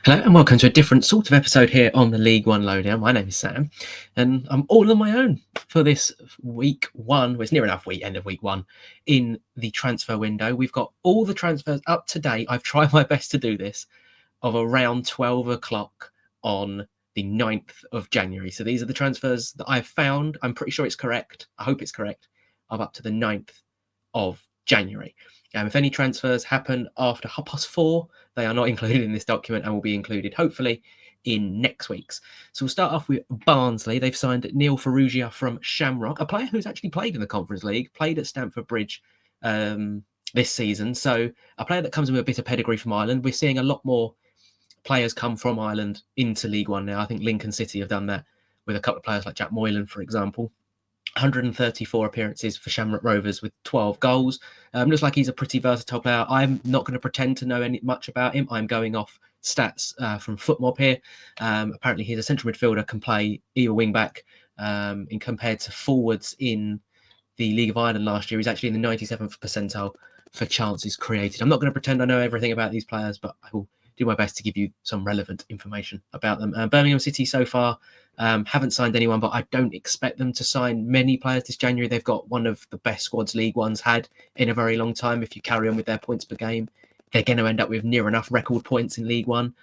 Hello and welcome to a different sort of episode here on the League One Lowdown. My name is Sam and I'm all on my own for this week one. Well, it's near enough end of week one in the transfer window. We've got all the transfers up to date. I've tried my best to do this of around 12 o'clock on the 9th of January. So these are the transfers that I've found. I'm pretty sure it's correct. I hope it's correct. Of up to the 9th of January. If any transfers happen after 4:30, they are not included in this document and will be included, hopefully, in next week's. So we'll start off with Barnsley. They've signed Neil Ferrugia from Shamrock, a player who's actually played in the Conference League, played at Stamford Bridge this season. So a player that comes in with a bit of pedigree from Ireland. We're seeing a lot more players come from Ireland into League One now. I think Lincoln City have done that with a couple of players like Jack Moylan, for example. 134 appearances for Shamrock Rovers with 12 goals. Looks like he's a pretty versatile player. I'm not going to pretend to know much about him. I'm going off stats from FootMob here. Apparently, he's a central midfielder, can play either wing back. In compared to forwards in the League of Ireland last year, he's actually in the 97th percentile for chances created. I'm not going to pretend I know everything about these players, but I will do my best to give you some relevant information about them. Birmingham City so far haven't signed anyone, but I don't expect them to sign many players this January. They've got one of the best squads League One's had in a very long time. If you carry on with their points per game, they're going to end up with near enough record points in League One.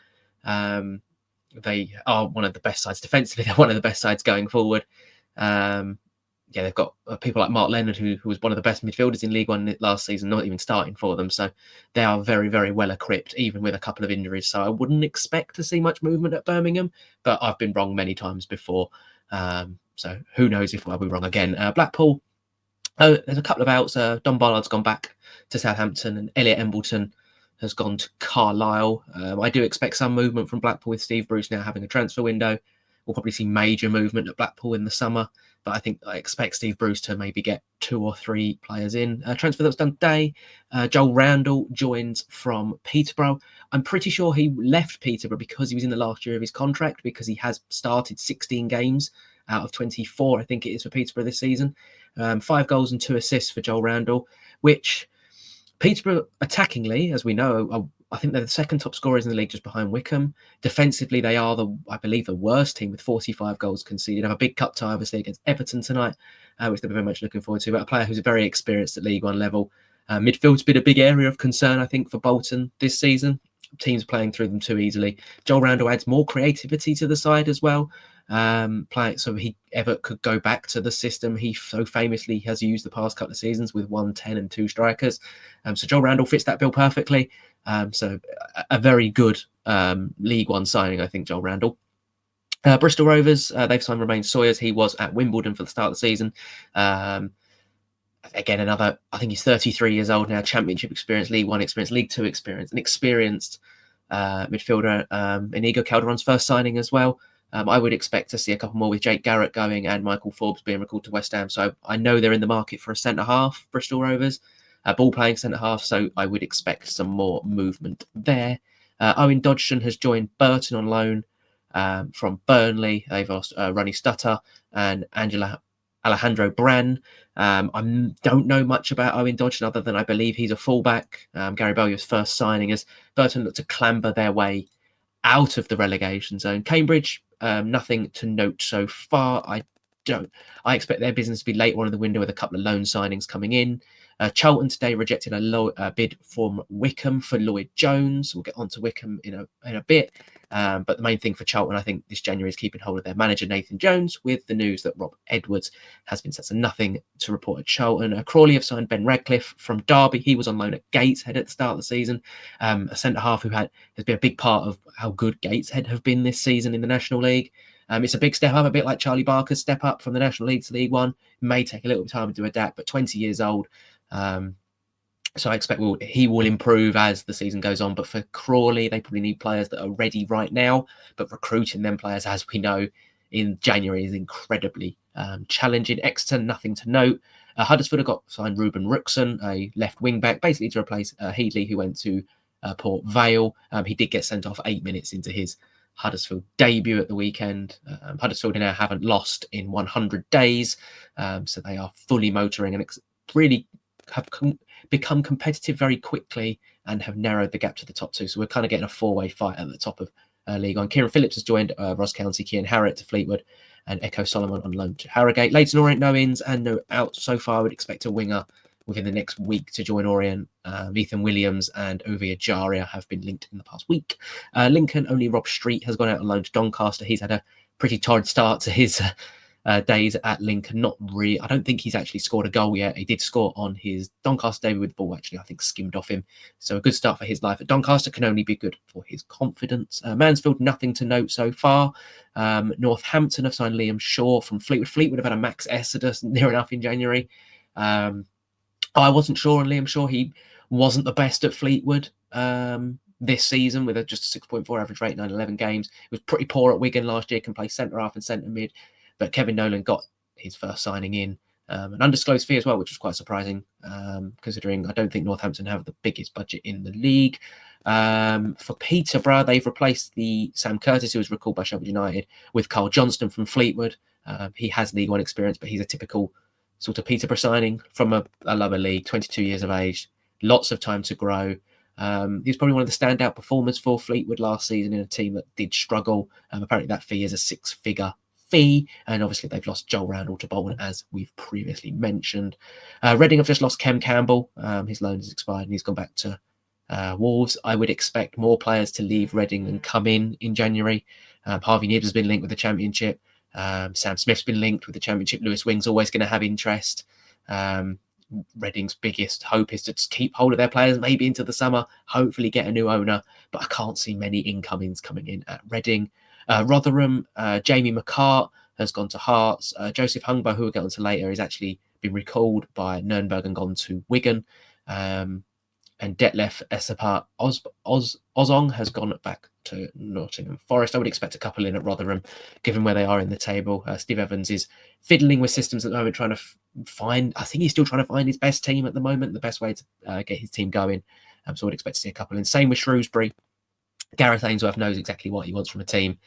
They are one of the best sides defensively. They're one of the best sides going forward. They've got people like Mark Leonard, who was one of the best midfielders in League One last season, not even starting for them. So they are very, very well equipped, even with a couple of injuries. So I wouldn't expect to see much movement at Birmingham, but I've been wrong many times before. So who knows if I'll be wrong again. Blackpool, there's a couple of outs. Don Ballard's gone back to Southampton and Elliot Embleton has gone to Carlisle. I do expect some movement from Blackpool with Steve Bruce now having a transfer window. We'll probably see major movement at Blackpool in the summer, but I expect Steve Bruce to maybe get 2 or 3 players in. Transfer that was done today. Joel Randall joins from Peterborough. I'm pretty sure he left Peterborough because he was in the last year of his contract, because he has started 16 games out of 24, I think it is, for Peterborough this season. 5 goals and 2 assists for Joel Randall, which Peterborough, attackingly, as we know, I think they're the second top scorers in the league, just behind Wycombe. Defensively, they are, I believe, the worst team with 45 goals conceded. Have a big cup tie, obviously, against Everton tonight, which they're very much looking forward to. But a player who's very experienced at League One level. Midfield's been a big area of concern, I think, for Bolton this season. Teams playing through them too easily. Joel Randall adds more creativity to the side as well. So he ever could go back to the system he so famously has used the past couple of seasons with 110 and 2 strikers. So Joel Randall fits that bill perfectly. So a very good League One signing, I think, Joel Randall. Bristol Rovers, they've signed Romain Sawyers. He was at Wimbledon for the start of the season. Again, I think he's 33 years old now, Championship experience, League One experience, League Two experience, an experienced midfielder. Inigo Calderon's first signing as well. I would expect to see a couple more with Jake Garrett going and Michael Forbes being recalled to West Ham. So I know they're in the market for a centre-half, Bristol Rovers, ball-playing centre-half, so I would expect some more movement there. Owen Dodgson has joined Burton on loan from Burnley. They've asked Ronnie Stutter and Alejandro Bran. I don't know much about Owen Dodgson other than I believe he's a fullback. Gary Bowyer's first signing as Burton looked to clamber their way out of the relegation zone. Cambridge, nothing to note so far. I expect their business to be later on in the window with a couple of loan signings coming in. Charlton today rejected a bid from Wycombe for Lloyd Jones. We'll get on to Wycombe in a bit. But the main thing for Charlton, I think, this January is keeping hold of their manager, Nathan Jones, with the news that Rob Edwards has been set. So nothing to report at Charlton. Crawley have signed Ben Radcliffe from Derby. He was on loan at Gateshead at the start of the season. A centre-half who has been a big part of how good Gateshead have been this season in the National League. It's a big step up, a bit like Charlie Barker's step up from the National League to League One. It may take a little bit of time to adapt, but 20 years old. So I expect he will improve as the season goes on. But for Crawley, they probably need players that are ready right now. But recruiting them players, as we know, in January is incredibly challenging. Exeter, nothing to note. Huddersfield have got signed Ruben Ruxon, a left wing back, basically to replace Headley, who went to Port Vale. He did get sent off 8 minutes into his Huddersfield debut at the weekend. Huddersfield now haven't lost in 100 days. So they are fully motoring and really have become competitive very quickly and have narrowed the gap to the top 2. So we're kind of getting a 4-way fight at the top of League One. Kieran Phillips has joined Ross County, Cian Harriott to Fleetwood, and Echo Solomon on loan to Harrogate. Leyton Orient, no ins and no outs so far. I would expect a winger within the next week to join Orient. Ethan Williams and Ovi Ajaria have been linked in the past week. Lincoln, only Rob Street has gone out on loan to Doncaster. He's had a pretty torrid start to his days at Lincoln. I don't think he's actually scored a goal yet. He did score on his Doncaster debut with the ball, actually, I think skimmed off him. So a good start for his life at Doncaster, can only be good for his confidence. Mansfield, nothing to note so far. Northampton have signed Liam Shaw from Fleetwood. Fleetwood have had a Max Exodus near enough in January. I wasn't sure on Liam Shaw. He wasn't the best at Fleetwood this season with just a 6.4 average rate, 9-11 games. He was pretty poor at Wigan last year, can play centre-half and centre-mid. But Kevin Nolan got his first signing in, an undisclosed fee as well, which was quite surprising, considering I don't think Northampton have the biggest budget in the league. For Peterborough, they've replaced the Sam Curtis, who was recalled by Sheffield United, with Carl Johnston from Fleetwood. He has League One experience, but he's a typical sort of Peterborough signing from a lower league, 22 years of age, lots of time to grow. He was probably one of the standout performers for Fleetwood last season in a team that did struggle. Apparently that fee is a six-figure fee, and obviously they've lost Joel Randall to Bolton, as we've previously mentioned. Reading have just lost Kem Campbell. His loan has expired and he's gone back to Wolves. I would expect more players to leave Reading and come in January. Harvey Nibb has been linked with the Championship. Sam Smith's been linked with the Championship. Lewis Wing's always going to have interest. Reading's biggest hope is to just keep hold of their players maybe into the summer, hopefully get a new owner, but I can't see many incomings coming in at Reading. Rotherham, Jamie McCart has gone to Hearts. Joseph Hungbo, who we'll get onto later, has actually been recalled by Nürnberg and gone to Wigan. And Detlef Esapart Ozong has gone back to Nottingham Forest. I would expect a couple in at Rotherham, given where they are in the table. Steve Evans is fiddling with systems at the moment, trying to I think he's still trying to find his best team at the moment, the best way to get his team going. So I would expect to see a couple in. Same with Shrewsbury. Gareth Ainsworth knows exactly what he wants from a team.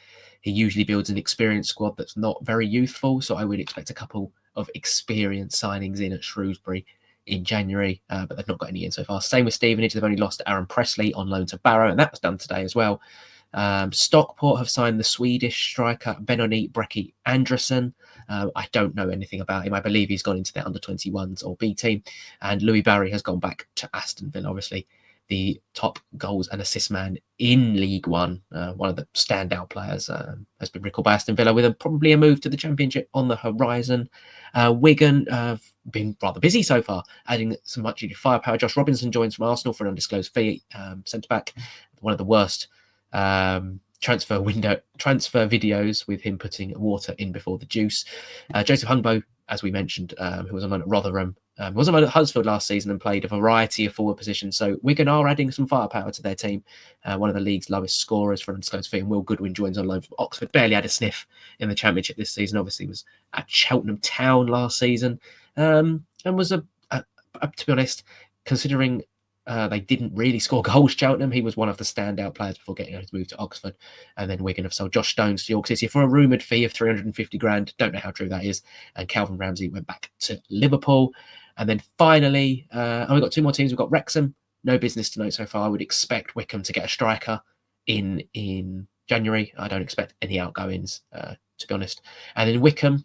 He usually builds an experienced squad that's not very youthful, so I would expect a couple of experienced signings in at Shrewsbury in January, but they've not got any in so far. Same with Stevenage. They've only lost Aaron Presley on loan to Barrow, and that was done today as well. Stockport have signed the Swedish striker Benoni Brecki Andersson. I don't know anything about him. I believe he's gone into the under-21s or B team. And Louis Barry has gone back to Aston Villa, obviously the top goals and assist man in League One. One of the standout players has been recalled by Aston Villa with probably a move to the Championship on the horizon. Wigan have been rather busy so far, adding some much needed firepower. Josh Robinson joins from Arsenal for an undisclosed fee, centre-back. One of the worst transfer videos with him putting water in before the juice. Joseph Hungbo, as we mentioned, who was on loan at Rotherham, was on loan at Huddersfield last season and played a variety of forward positions. So Wigan are adding some firepower to their team. One of the league's lowest scorers for an undisclosed fee, and Will Goodwin joins on loan from Oxford. Barely had a sniff in the Championship this season. Obviously was at Cheltenham Town last season, and was to be honest, considering they didn't really score goals, Cheltenham, he was one of the standout players before getting his move to Oxford. And then Wigan have sold Josh Stones to York City for a rumoured fee of 350 grand. Don't know how true that is. And Calvin Ramsey went back to Liverpool. And then finally, we've got two more teams. We've got Wrexham. No business to note so far. I would expect Wycombe to get a striker in January. I don't expect any outgoings, to be honest. And then Wycombe,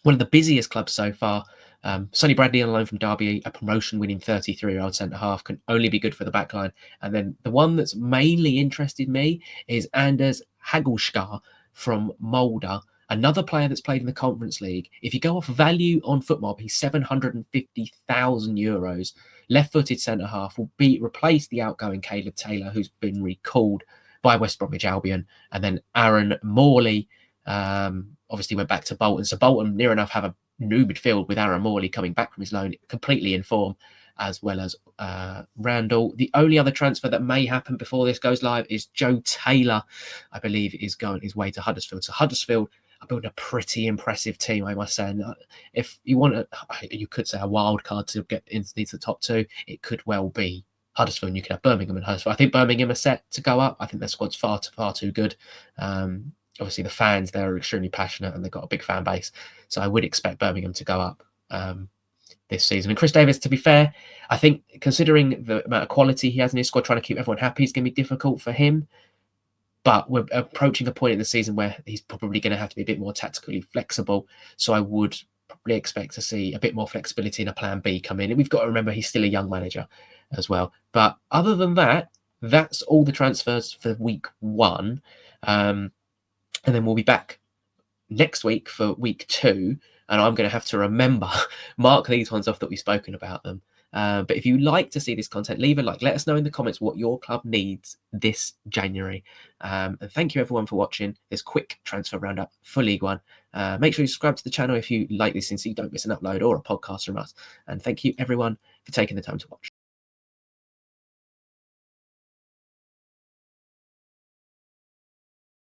one of the busiest clubs so far. Sonny Bradley on loan from Derby, a promotion-winning 33-year-old centre-half, can only be good for the backline. And then the one that's mainly interested me is Anders Hagelskar from Mulder, another player that's played in the Conference League. If you go off value on FootMob, he's €750,000. Left-footed centre-half will replace the outgoing Caleb Taylor, who's been recalled by West Bromwich Albion. And then Aaron Morley obviously went back to Bolton. So Bolton near enough have a new midfield with Aaron Morley coming back from his loan, completely in form, as well as Randall. The only other transfer that may happen before this goes live is Joe Taylor, I believe, is going his way to Huddersfield. So Huddersfield are building a pretty impressive team, I must say. And if you want you could say a wild card to get into the top two, it could well be Huddersfield, and you could have Birmingham and Huddersfield. I think Birmingham are set to go up. I think their squad's far too good. Obviously, the fans there are extremely passionate and they've got a big fan base. So I would expect Birmingham to go up this season. And Chris Davis, to be fair, I think considering the amount of quality he has in his squad, trying to keep everyone happy is going to be difficult for him. but we're approaching a point in the season where he's probably going to have to be a bit more tactically flexible. So I would probably expect to see a bit more flexibility in a plan B come in. And we've got to remember he's still a young manager as well. But other than that, that's all the transfers for week 1. And then we'll be back next week for week 2. And I'm going to have to mark these ones off that we've spoken about them. But if you like to see this content, leave a like. Let us know in the comments what your club needs this January. And thank you everyone for watching this quick transfer roundup for League One. Make sure you subscribe to the channel if you like this, so you don't miss an upload or a podcast from us. And thank you everyone for taking the time to watch.